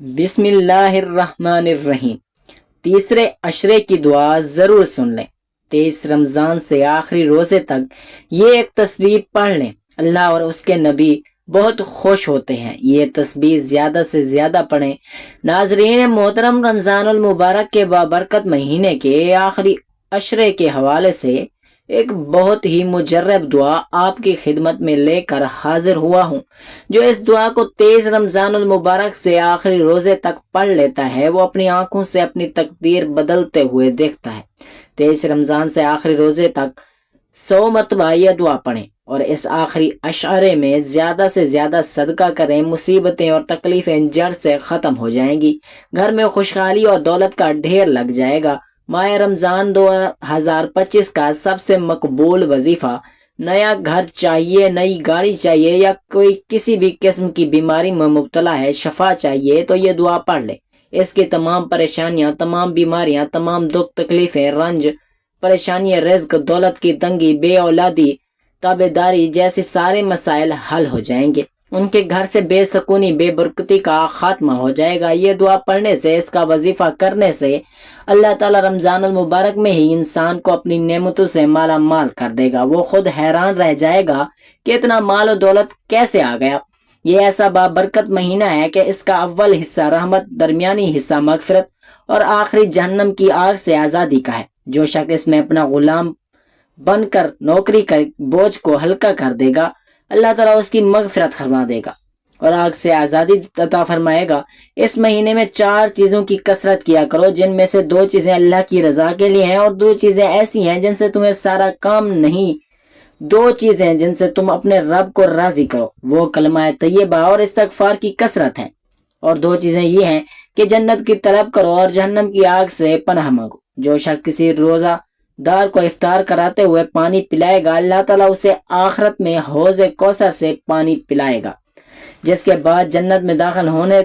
بسم اللہ الرحمن الرحیم۔ تیسرے عشرے کی دعا ضرور سن لیں۔ 23 رمضان سے آخری روزے تک یہ ایک تسبیح پڑھ لیں، اللہ اور اس کے نبی بہت خوش ہوتے ہیں۔ یہ تسبیح زیادہ سے زیادہ پڑھیں۔ ناظرین محترم، رمضان المبارک کے بابرکت مہینے کے آخری عشرے کے حوالے سے ایک بہت ہی مجرب دعا آپ کی خدمت میں لے کر حاضر ہوا ہوں۔ جو اس دعا کو 23 رمضان المبارک سے آخری روزے تک پڑھ لیتا ہے، وہ اپنی آنکھوں سے اپنی تقدیر بدلتے ہوئے دیکھتا ہے۔ 23 رمضان سے آخری روزے تک 100 مرتبہ یہ دعا پڑھیں اور اس آخری عشرے میں زیادہ سے زیادہ صدقہ کریں۔ مصیبتیں اور تکلیفیں جڑ سے ختم ہو جائیں گی، گھر میں خوشحالی اور دولت کا ڈھیر لگ جائے گا۔ ماہ رمضان 2025 کا سب سے مقبول وظیفہ، نیا گھر چاہیے، نئی گاڑی چاہیے، یا کوئی کسی بھی قسم کی بیماری میں مبتلا ہے، شفا چاہیے، تو یہ دعا پڑھ لے۔ اس کی تمام پریشانیاں، تمام بیماریاں، تمام دکھ تکلیفیں، رنج پریشانیاں، رزق، دولت کی تنگی، بے اولادی، تابع داری جیسے سارے مسائل حل ہو جائیں گے۔ ان کے گھر سے بے سکونی، بے برکتی کا خاتمہ ہو جائے گا۔ یہ دعا پڑھنے سے، اس کا وظیفہ کرنے سے اللہ تعالیٰ رمضان المبارک میں ہی انسان کو اپنی نعمتوں سے مالا مال کر دے گا۔ وہ خود حیران رہ جائے گا کہ اتنا مال و دولت کیسے آ گیا۔ یہ ایسا بابرکت مہینہ ہے کہ اس کا اول حصہ رحمت، درمیانی حصہ مغفرت اور آخری جہنم کی آگ سے آزادی کا ہے۔ جو شخص اس میں اپنا غلام بن کر نوکری کر بوجھ کو ہلکا کر دے گا، اللہ تعالیٰ اس کی مغفرت فرما دے گا اور آگ سے آزادی عطا فرمائے گا۔ اس مہینے میں 4 چیزوں کی کثرت کیا کرو، جن میں سے 2 چیزیں اللہ کی رضا کے لیے ہیں اور 2 چیزیں ایسی ہیں جن سے تمہیں سارا کام نہیں۔ 2 چیزیں جن سے تم اپنے رب کو راضی کرو، وہ کلمہ طیبہ اور استغفار کی کثرت ہے۔ اور 2 چیزیں یہ ہیں کہ جنت کی طلب کرو اور جہنم کی آگ سے پناہ مانگو۔ جو شخص کسی روزہ دار کو افطار کراتے ہوئے پانی پلائے گا، اللہ تعالیٰ اسے آخرت میں حوض کوثر سے پانی پلائے گا، جس کے بعد جنت میں داخل ہونے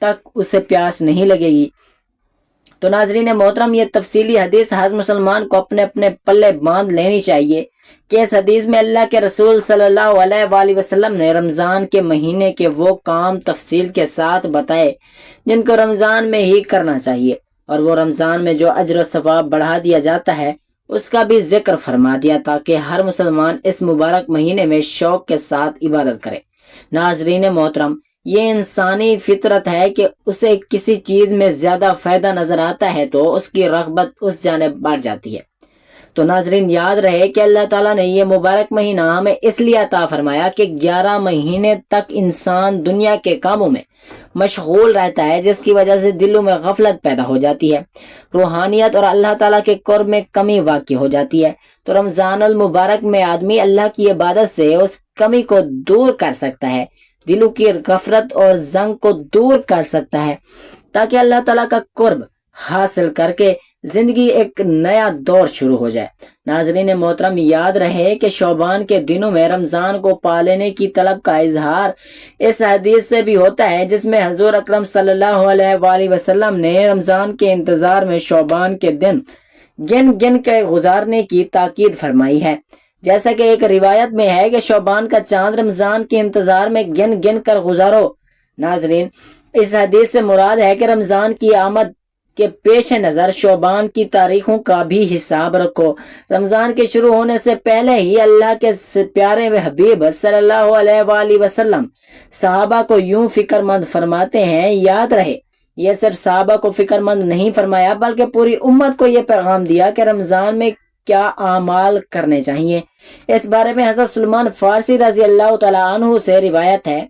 تک اسے پیاس نہیں لگے گی۔ تو ناظرین محترم، یہ تفصیلی حدیث ہر مسلمان کو اپنے اپنے پلے باندھ لینی چاہیے کہ اس حدیث میں اللہ کے رسول صلی اللہ علیہ وآلہ وسلم نے رمضان کے مہینے کے وہ کام تفصیل کے ساتھ بتائے جن کو رمضان میں ہی کرنا چاہیے، اور وہ رمضان میں جو اجر و ثواب بڑھا دیا جاتا ہے اس کا بھی ذکر فرما دیا، تاکہ ہر مسلمان اس مبارک مہینے میں شوق کے ساتھ عبادت کرے۔ ناظرین محترم، یہ انسانی فطرت ہے کہ اسے کسی چیز میں زیادہ فائدہ نظر آتا ہے تو اس کی رغبت اس جانب بڑھ جاتی ہے۔ تو ناظرین، یاد رہے کہ اللہ تعالیٰ نے یہ مبارک مہینہ ہمیں اس لیے عطا فرمایا کہ 11 مہینے تک انسان دنیا کے کاموں میں مشغول رہتا ہے، جس کی وجہ سے دلوں میں غفلت پیدا ہو جاتی ہے، روحانیت اور اللہ تعالیٰ کے قرب میں کمی واقع ہو جاتی ہے۔ تو رمضان المبارک میں آدمی اللہ کی عبادت سے اس کمی کو دور کر سکتا ہے، دلوں کی غفلت اور زنگ کو دور کر سکتا ہے، تاکہ اللہ تعالیٰ کا قرب حاصل کر کے زندگی ایک نیا دور شروع ہو جائے۔ ناظرین محترم، یاد رہے کہ شعبان کے دنوں میں رمضان کو پالنے کی طلب کا اظہار اس حدیث سے بھی ہوتا ہے، جس میں حضور اکرم صلی اللہ علیہ وآلہ وسلم نے رمضان کے انتظار میں شعبان کے دن گن گن کے گزارنے کی تاکید فرمائی ہے۔ جیسا کہ ایک روایت میں ہے کہ شعبان کا چاند رمضان کے انتظار میں گن گن کر گزارو۔ ناظرین، اس حدیث سے مراد ہے کہ رمضان کی آمد کے پیش نظر شعبان کی تاریخوں کا بھی حساب رکھو۔ رمضان کے شروع ہونے سے پہلے ہی اللہ کے پیارے حبیب صلی اللہ علیہ وآلہ وسلم صحابہ کو یوں فکر مند فرماتے ہیں۔ یاد رہے، یہ صرف صحابہ کو فکر مند نہیں فرمایا بلکہ پوری امت کو یہ پیغام دیا کہ رمضان میں کیا اعمال کرنے چاہیے۔ اس بارے میں حضرت سلمان فارسی رضی اللہ تعالیٰ عنہ سے روایت ہے،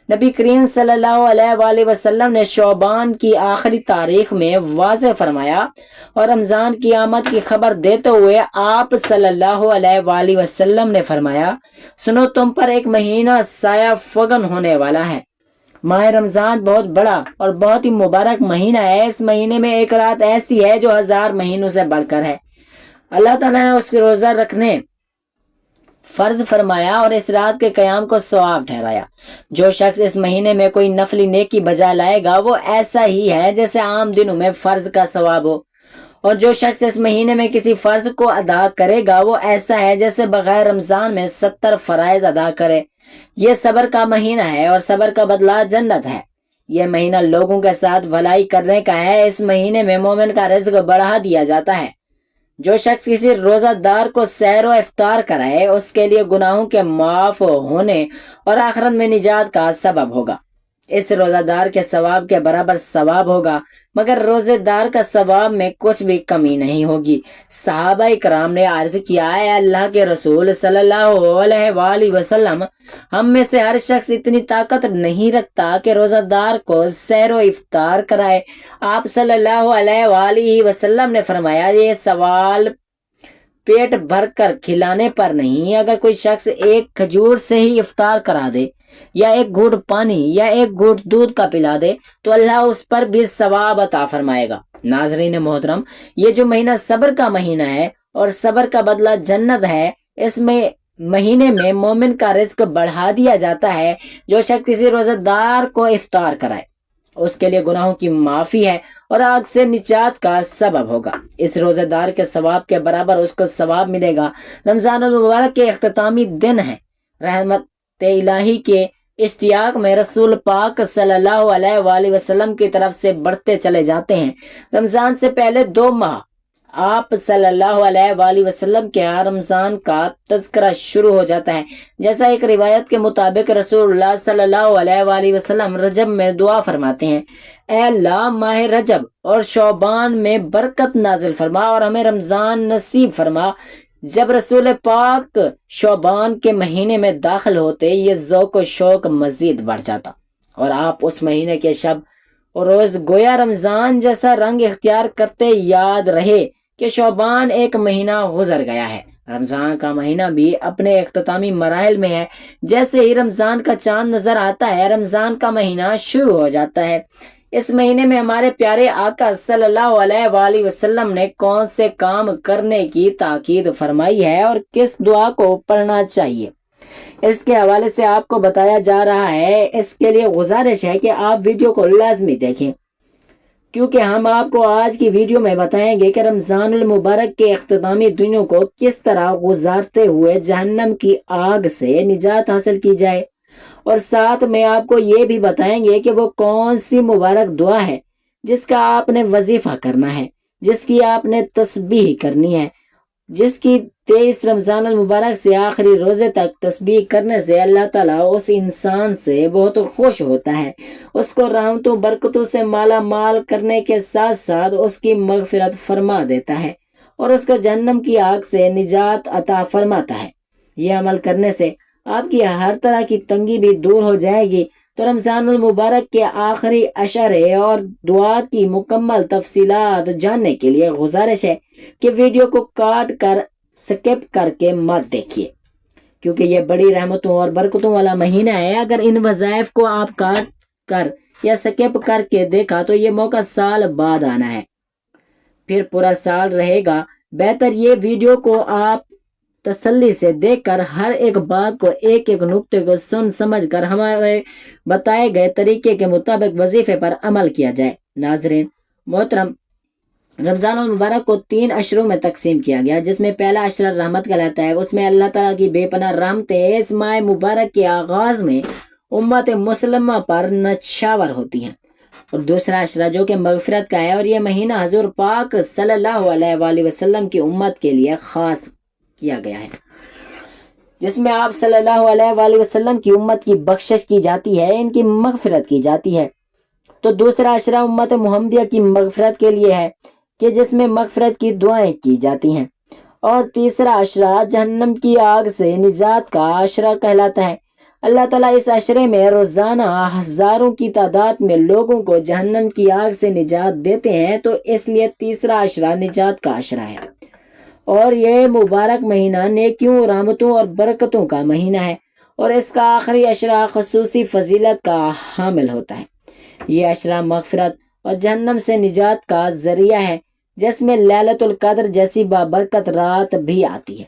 نبی کریم صلی اللہ علیہ وآلہ وسلم نے شعبان کی آخری تاریخ میں واضح فرمایا اور رمضان کی آمد کی خبر دیتے ہوئے آپ صلی اللہ علیہ وآلہ وسلم نے فرمایا، سنو، تم پر ایک مہینہ سایہ فگن ہونے والا ہے۔ ماہ رمضان بہت بڑا اور بہت ہی مبارک مہینہ ہے۔ اس مہینے میں ایک رات ایسی ہے جو 1000 مہینوں سے بڑھ کر ہے۔ اللہ تعالیٰ نے اس کے روزہ رکھنے فرض فرمایا اور اس رات کے قیام کو ثواب ٹھہرایا۔ جو شخص اس مہینے میں کوئی نفلی نیکی بجا لائے گا، وہ ایسا ہی ہے جیسے عام دنوں میں فرض کا ثواب ہو، اور جو شخص اس مہینے میں کسی فرض کو ادا کرے گا، وہ ایسا ہے جیسے بغیر رمضان میں 70 فرائض ادا کرے۔ یہ صبر کا مہینہ ہے اور صبر کا بدلہ جنت ہے۔ یہ مہینہ لوگوں کے ساتھ بھلائی کرنے کا ہے۔ اس مہینے میں مومن کا رزق بڑھا دیا جاتا ہے۔ جو شخص کسی روزہ دار کو سحر و افطار کرائے اس کے لیے گناہوں کے معاف ہونے اور آخرت میں نجات کا سبب ہوگا۔ اس روزہ دار کے ثواب کے برابر ثواب ہوگا، مگر روزے دار کا ثواب میں کچھ بھی کمی نہیں ہوگی۔ صحابہ کرام نے عرض کیا، اے اللہ کے رسول صلی اللہ علیہ وآلہ وسلم، ہم میں سے ہر شخص اتنی طاقت نہیں رکھتا کہ روزہ دار کو سحر و افطار کرائے۔ آپ صلی اللہ علیہ وآلہ وسلم نے فرمایا، یہ سوال پیٹ بھر کر کھلانے پر نہیں، اگر کوئی شخص ایک کھجور سے ہی افطار کرا دے یا ایک گھونٹ پانی یا ایک گھونٹ دودھ کا پلا دے تو اللہ اس پر بھی ثواب عطا فرمائے گا۔ ناظرین محترم، یہ جو مہینہ صبر کا مہینہ ہے اور صبر کا بدلہ جنت ہے، اس میں مہینے میں مومن کا رزق بڑھا دیا جاتا ہے۔ جو شخص کسی روزہ دار کو افطار کرائے اس کے لیے گناہوں کی معافی ہے اور آگ سے نجات کا سبب ہوگا۔ اس روزہ دار کے ثواب کے برابر اس کو ثواب ملے گا۔ رمضان المبارک کے اختتامی دن ہے۔ رحمت الہی کے اشتیاق میں رسول پاک صلی اللہ علیہ وآلہ وسلم کی طرف سے بڑھتے چلے جاتے ہیں۔ رمضان سے پہلے 2 ماہ آپ صلی اللہ علیہ وآلہ وسلم کے ہاں رمضان کا تذکرہ شروع ہو جاتا ہے۔ جیسا ایک روایت کے مطابق رسول اللہ صلی اللہ علیہ وآلہ وسلم رجب میں دعا فرماتے ہیں، اے اللہ ماہ رجب اور شعبان میں برکت نازل فرما اور ہمیں رمضان نصیب فرما۔ جب رسول پاک شعبان کے مہینے میں داخل ہوتے یہ ذوق و شوق مزید بڑھ جاتا اور آپ اس مہینے کے شب اور روز گویا رمضان جیسا رنگ اختیار کرتے۔ یاد رہے کہ شعبان ایک مہینہ گزر گیا ہے، رمضان کا مہینہ بھی اپنے اختتامی مراحل میں ہے۔ جیسے ہی رمضان کا چاند نظر آتا ہے رمضان کا مہینہ شروع ہو جاتا ہے۔ اس مہینے میں ہمارے پیارے آقا صلی اللہ علیہ وآلہ وسلم نے کون سے کام کرنے کی تاکید فرمائی ہے اور کس دعا کو پڑھنا چاہیے، اس کے حوالے سے آپ کو بتایا جا رہا ہے۔ اس کے لیے گزارش ہے کہ آپ ویڈیو کو لازمی دیکھیں، کیونکہ ہم آپ کو آج کی ویڈیو میں بتائیں گے کہ رمضان المبارک کے اختتامی دنوں کو کس طرح گزارتے ہوئے جہنم کی آگ سے نجات حاصل کی جائے، اور ساتھ میں آپ کو یہ بھی بتائیں گے کہ وہ کون سی مبارک دعا ہے جس کا آپ نے وظیفہ کرنا ہے، جس کی آپ نے تسبیح کرنی ہے، جس کی 23 رمضان المبارک سے آخری روزے تک تسبیح کرنے سے اللہ تعالیٰ اس انسان سے بہت خوش ہوتا ہے، اس کو رحمتوں برکتوں سے مالا مال کرنے کے ساتھ ساتھ اس کی مغفرت فرما دیتا ہے اور اس کو جہنم کی آگ سے نجات عطا فرماتا ہے۔ یہ عمل کرنے سے آپ کی ہر طرح کی تنگی بھی دور ہو جائے گی۔ تو رمضان المبارک کے آخری اشعرے اور دعا کی مکمل تفصیلات جاننے کے لیے گزارش ہے کہ ویڈیو کو کاٹ کر سکپ کر کے مت دیکھیے، کیونکہ یہ بڑی رحمتوں اور برکتوں والا مہینہ ہے۔ اگر ان وظائف کو آپ کاٹ کر یا سکپ کر کے دیکھا تو یہ موقع سال بعد آنا ہے، پھر پورا سال رہے گا۔ بہتر یہ ویڈیو کو آپ تسلی سے دیکھ کر ہر ایک بات کو ایک ایک نقطے کو سن سمجھ کر ہمارے بتائے گئے طریقے کے مطابق وظیفے پر عمل کیا جائے۔ ناظرین محترم، رمضان المبارک کو 3 اشروں میں تقسیم کیا گیا، جس میں پہلا اشرہ رحمت کہلاتا ہے۔ اس میں اللہ تعالیٰ کی بے پناہ رحمتیں اس ماہ مبارک کے آغاز میں امت مسلمہ پر نچھاور ہوتی ہیں، اور دوسرا اشرہ جو کہ مغفرت کا ہے، اور یہ مہینہ حضور پاک صلی اللہ علیہ وآلہ وسلم کی امت کے لیے خاص کیا گیا ہے، جس میں آپ صلی اللہ علیہ وآلہ وسلم کی امت کی بخشش کی جاتی ہے، ان کی مغفرت کی جاتی ہے۔ تو دوسرا اشرہ امت محمدیہ کی مغفرت کے لیے ہے کہ جس میں مغفرت کی دعائیں کی جاتی ہیں، اور تیسرا اشرہ جہنم کی آگ سے نجات کا اشرہ کہلاتا ہے۔ اللہ تعالیٰ اس اشرے میں روزانہ ہزاروں کی تعداد میں لوگوں کو جہنم کی آگ سے نجات دیتے ہیں، تو اس لیے تیسرا اشرہ نجات کا اشرہ ہے۔ اور یہ مبارک مہینہ نیکیوں، رحمتوں اور برکتوں کا مہینہ ہے، اور اس کا آخری اشرہ خصوصی فضیلت کا حامل ہوتا ہے۔ یہ اشرہ مغفرت اور جہنم سے نجات کا ذریعہ ہے، جس میں لیلۃ القدر جیسی بابرکت رات بھی آتی ہے۔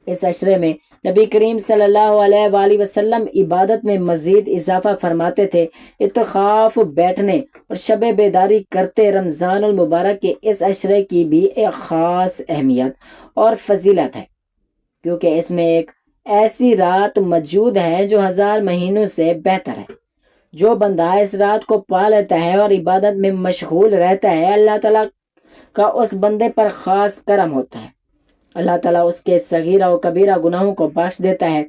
اس اشرے میں نبی کریم صلی اللہ علیہ وآلہ وسلم عبادت میں مزید اضافہ فرماتے تھے۔ اعتکاف بیٹھنے اور شب بیداری کرتے رمضان المبارک کے اس اشرے کی بھی ایک خاص اہمیت اور فضیلت ہے، کیونکہ اس میں ایک ایسی رات موجود ہے جو 1000 مہینوں سے بہتر ہے۔ جو بندہ اس رات کو پا لیتا ہے اور عبادت میں مشغول رہتا ہے، اللہ تعالیٰ کا اس بندے پر خاص کرم ہوتا ہے۔ اللہ تعالیٰ اس کے صغیرہ و کبیرہ گناہوں کو بخش دیتا ہے،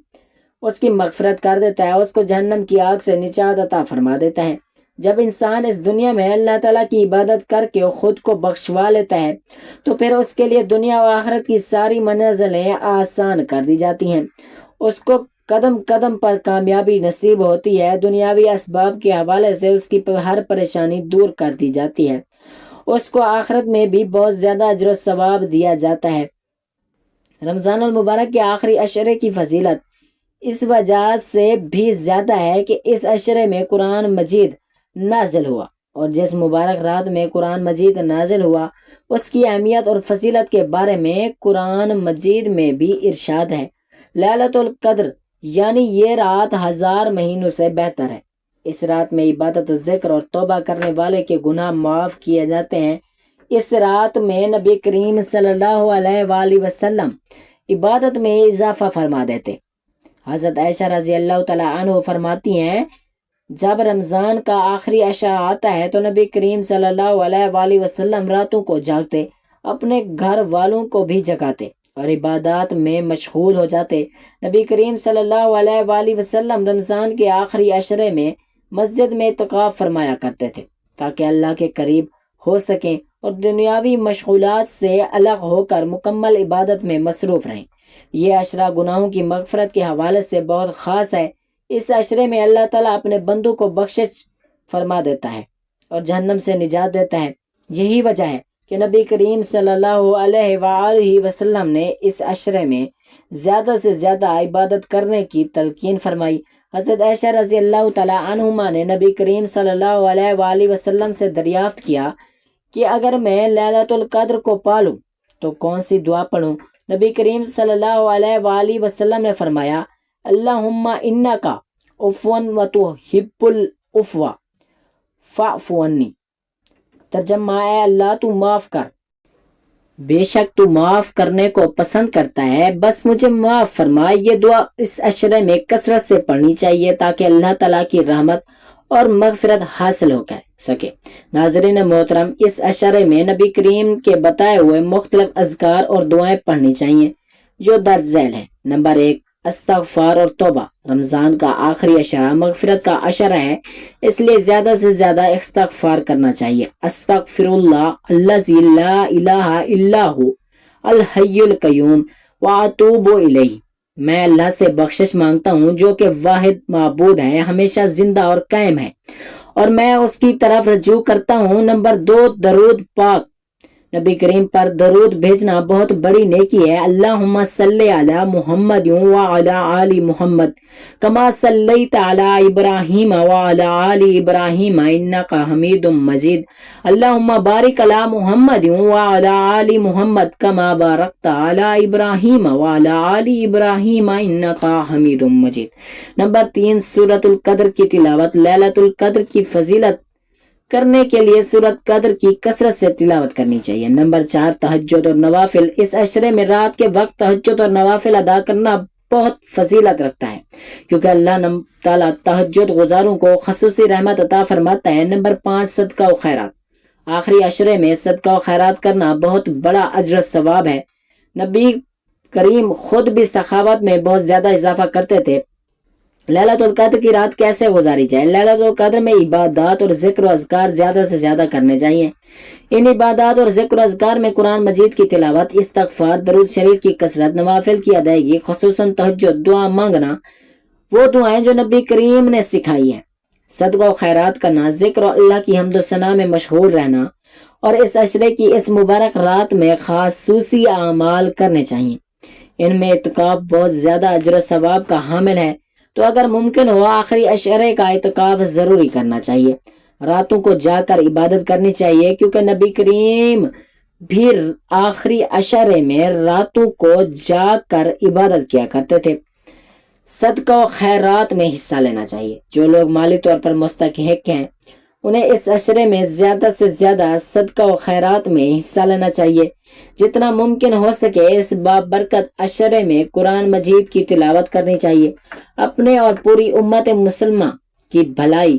اس کی مغفرت کر دیتا ہے، اس کو جہنم کی آگ سے نجات عطا فرما دیتا ہے۔ جب انسان اس دنیا میں اللہ تعالیٰ کی عبادت کر کے خود کو بخشوا لیتا ہے تو پھر اس کے لیے دنیا و آخرت کی ساری منزلیں آسان کر دی جاتی ہیں، اس کو قدم قدم پر کامیابی نصیب ہوتی ہے، دنیاوی اسباب کے حوالے سے اس کی ہر پریشانی دور کر دی جاتی ہے، اس کو آخرت میں بھی بہت زیادہ اجر و ثواب دیا جاتا ہے۔ رمضان المبارک کے آخری عشرے کی فضیلت اس وجہ سے بھی زیادہ ہے کہ اس عشرے میں قرآن مجید نازل ہوا، اور جس مبارک رات میں قرآن مجید نازل ہوا اس کی اہمیت اور فضیلت کے بارے میں قرآن مجید میں بھی ارشاد ہے، لیلۃ القدر یعنی یہ رات 1000 مہینوں سے بہتر ہے۔ اس رات میں عبادت، ذکر اور توبہ کرنے والے کے گناہ معاف کیے جاتے ہیں۔ اس رات میں نبی کریم صلی اللہ علیہ وآلہ وسلم عبادت میں اضافہ فرما دیتے۔ حضرت عائشہ رضی اللہ تعالیٰ عنہ فرماتی ہیں، جب رمضان کا آخری عشرہ آتا ہے تو نبی کریم صلی اللہ علیہ وآلہ وسلم راتوں کو جاگتے، اپنے گھر والوں کو بھی جگاتے اور عبادات میں مشغول ہو جاتے۔ نبی کریم صلی اللہ علیہ وآلہ وسلم رمضان کے آخری عشرے میں مسجد میں اعتکاف فرمایا کرتے تھے تاکہ اللہ کے قریب ہو سکیں اور دنیاوی مشغولات سے الگ ہو کر مکمل عبادت میں مصروف رہیں۔ یہ عشرہ گناہوں کی مغفرت کے حوالے سے بہت خاص ہے۔ اس عشرے میں اللہ تعالیٰ اپنے بندوں کو بخشش فرما دیتا ہے اور جہنم سے نجات دیتا ہے۔ یہی وجہ ہے کہ نبی کریم صلی اللہ علیہ وآلہ وسلم نے اس عشرے میں زیادہ سے زیادہ عبادت کرنے کی تلقین فرمائی۔ حضرت عائشہ رضی اللہ تعالیٰ عنہما نے نبی کریم صلی اللہ علیہ وآلہ وسلم سے دریافت کیا کہ اگر میں لیلۃ القدر کو پالوں تو کون سی دعا پڑھوں؟ نبی کریم صلی اللہ علیہ وآلہ وسلم نے فرمایا، اللہم انکا عفو وتحب العفو فاعف عنی۔ ترجمہ ہے، اللہ تو معاف کر، بے شک تو معاف کرنے کو پسند کرتا ہے، بس مجھے معاف فرما۔ یہ دعا اس عشرے میں کثرت سے پڑھنی چاہیے تاکہ اللہ تعالیٰ کی رحمت اور مغفرت حاصل ہو کر سکے۔ ناظرین محترم، اس عشرے میں نبی کریم کے بتائے ہوئے مختلف اذکار اور دعائیں پڑھنی چاہیے جو درج ذیل ہیں۔ نمبر 1، استغفار اور توبہ۔ رمضان کا آخری عشرہ مغفرت کا عشرہ ہے، اس لیے زیادہ سے زیادہ استغفار کرنا چاہیے۔ استغفر اللہ الذی لا الہ الا ہو الحی القیوم واتوب الیہ۔ میں اللہ سے بخشش مانگتا ہوں جو کہ واحد معبود ہے، ہمیشہ زندہ اور قائم ہے، اور میں اس کی طرف رجوع کرتا ہوں۔ نمبر 2، درود پاک۔ نبی کریم پر درود بھیجنا بہت بڑی نیکی ہے۔ اللہم صلی علی محمد وعلی آل محمد کما صلیت علی ابراہیم وعلی آل ابراہیم انکا حمید مجید۔ اللہم بارک علی محمد وعلی آل محمد کما بارکت علی ابراہیم وعلی آل ابراہیم انکا حمید مجید۔ نمبر 3، سورۃ القدر کی تلاوت۔ لیلۃ القدر کی فضیلت کرنے کے لیے سورۃ قدر کی کثرت سے تلاوت کرنی چاہیے۔ نمبر 4، تہجد اور نوافل۔ اس عشرے میں رات کے وقت تہجد اور نوافل ادا کرنا بہت فضیلت رکھتا ہے کیونکہ اللہ تعالیٰ تہجد گزاروں کو خصوصی رحمت عطا فرماتا ہے۔ نمبر 5، صدقہ و خیرات۔ آخری عشرے میں صدقہ و خیرات کرنا بہت بڑا اجر و ثواب ہے۔ نبی کریم خود بھی سخاوت میں بہت زیادہ اضافہ کرتے تھے۔ لیلۃ القدر کی رات کیسے گزاری جائے؟ لیلۃ القدر میں عبادات اور ذکر و اذکار زیادہ سے زیادہ کرنے چاہیے۔ ان عبادات اور ذکر و اذکار میں قرآن مجید کی تلاوت، استغفار، درود شریف کی کثرت، نوافل کی ادائیگی، خصوصاً تہجد، دعا مانگنا، وہ دعائیں جو نبی کریم نے سکھائی ہیں، صدقہ و خیرات کرنا، ذکر و اللہ کی حمد و ثنا میں مشغول رہنا، اور اس عشرے کی اس مبارک رات میں خصوصی اعمال کرنے چاہیے۔ ان میں اعتکاف بہت زیادہ اجر و ثواب کا حامل ہے، تو اگر ممکن ہو آخری عشرے کا اعتکاف ضروری کرنا چاہیے۔ راتوں کو جا کر عبادت کرنی چاہیے کیونکہ نبی کریم بھی آخری عشرے میں راتوں کو جا کر عبادت کیا کرتے تھے۔ صدقہ و خیرات میں حصہ لینا چاہیے۔ جو لوگ مالی طور پر مستحق ہیں انہیں اس عشرے میں زیادہ سے زیادہ صدقہ و خیرات میں حصہ لینا چاہیے۔ جتنا ممکن ہو سکے اس بابرکت عشرے میں قرآن مجید کی تلاوت کرنی چاہیے۔ اپنے اور پوری امت مسلمہ کی بھلائی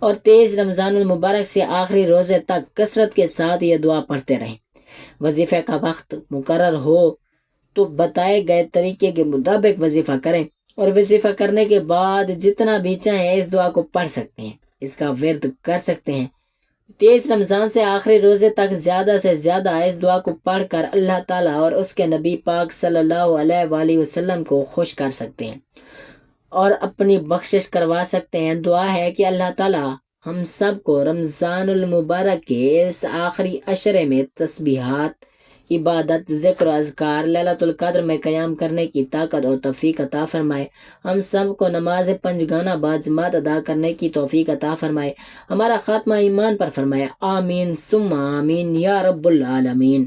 اور 23 رمضان المبارک سے آخری روزے تک کثرت کے ساتھ یہ دعا پڑھتے رہیں۔ وظیفے کا وقت مقرر ہو تو بتائے گئے طریقے کے مطابق وظیفہ کریں، اور وظیفہ کرنے کے بعد جتنا بھی چاہیں اس دعا کو پڑھ سکتے ہیں، اس کا ورد کر سکتے ہیں۔ 23 رمضان سے آخری روزے تک زیادہ سے زیادہ اس دعا کو پڑھ کر اللہ تعالیٰ اور اس کے نبی پاک صلی اللہ علیہ وآلہ وسلم کو خوش کر سکتے ہیں اور اپنی بخشش کروا سکتے ہیں۔ دعا ہے کہ اللہ تعالیٰ ہم سب کو رمضان المبارک کے اس آخری عشرے میں تسبیحات، عبادت، ذکر و اذکار، لیلۃ القدر میں قیام کرنے کی طاقت اور توفیق عطا فرمائے۔ ہم سب کو نماز پنجگانہ باجماعت ادا کرنے کی توفیق عطا فرمائے۔ ہمارا خاتمہ ایمان پر فرمائے۔ آمین ثم آمین یا رب العالمین۔